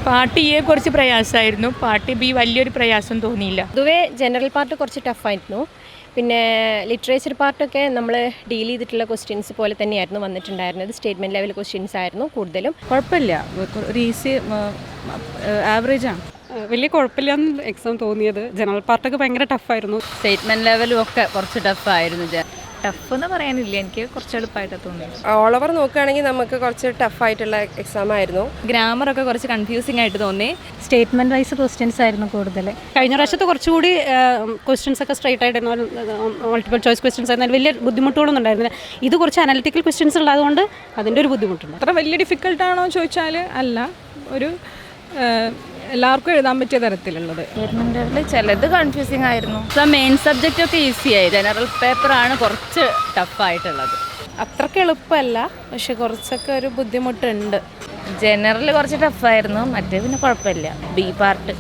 Part A കുറച്ച് പ്രയാസമായിരുന്നു, part B വലിയൊരു പ്രയാസം തോന്നിയില്ല. പൊതുവേ ജനറൽ പാർട്ട് കുറച്ച് ടഫായിരുന്നു. പിന്നെ ലിറ്ററേച്ചർ പാർട്ടൊക്കെ നമ്മൾ ഡീൽ ചെയ്തിട്ടുള്ള ക്വസ്റ്റ്യൻസ് പോലെ തന്നെയായിരുന്നു വന്നിട്ടുണ്ടായിരുന്നത്. സ്റ്റേറ്റ്മെൻറ്റ് ലെവൽ ക്വസ്റ്റ്യൻസ് ആയിരുന്നു കൂടുതലും. കുഴപ്പമില്ല, ഒരു ഈസി ആവറേജാണ്. വലിയ കുഴപ്പമില്ലാന്ന് എക്സാം തോന്നിയത്. ജനറൽ പാർട്ടൊക്കെ ഭയങ്കര ടഫായിരുന്നു. സ്റ്റേറ്റ്മെൻറ്റ് ലെവലും ഒക്കെ കുറച്ച് ടഫായിരുന്നു. ടഫ് എന്ന് പറയാനില്ല, എനിക്ക് കുറച്ച് എളുപ്പമായിട്ട് തോന്നി. ഓൾ ഓവർ നോക്കുകയാണെങ്കിൽ നമുക്ക് കുറച്ച് ടഫായിട്ടുള്ള എക്സാം ആയിരുന്നു. ഗ്രാമറൊക്കെ കുറച്ച് കൺഫ്യൂസിംഗ് ആയിട്ട് തോന്നി. സ്റ്റേറ്റ്മെൻറ്റ് വൈസ് ക്വസ്റ്റ്യൻസ് ആയിരുന്നു കൂടുതൽ. കഴിഞ്ഞ പ്രാവശ്യത്തെ കുറച്ചുകൂടി ക്വസ്റ്റ്യൻസ് ഒക്കെ സ്ട്രൈറ്റ് ആയിട്ടായിരുന്നു, മൾട്ടിപ്പിൾ ചോയ്സ് ക്വസ്റ്റ്യൻസ് ആയിരുന്നു. വലിയ ബുദ്ധിമുട്ടുകളൊന്നും ഉണ്ടായിരുന്നില്ല. ഇത് കുറച്ച് അനലിറ്റിക്കൽ ക്വസ്റ്റ്യൻസ് ഉള്ളതുകൊണ്ട് അതിൻ്റെ ഒരു ബുദ്ധിമുട്ടുണ്ട്. അത്ര വലിയ ഡിഫിക്കൽട്ടാണോ ചോദിച്ചാൽ അല്ല, ഒരു എല്ലാവർക്കും എഴുതാൻ പറ്റിയ തരത്തിലുള്ളത്. ചിലത് കൺഫ്യൂസിങ് ആയിരുന്നു. മെയിൻ സബ്ജക്റ്റ് ഒക്കെ ഈസിയായി. ജനറൽ പേപ്പറാണ് കുറച്ച് ടഫായിട്ടുള്ളത്. അത്രയ്ക്ക് എളുപ്പമല്ല, പക്ഷെ കുറച്ചൊക്കെ ഒരു ബുദ്ധിമുട്ടുണ്ട്. ജനറൽ കുറച്ച് ടഫായിരുന്നു, മറ്റേ പിന്നെ കുഴപ്പമില്ല. B part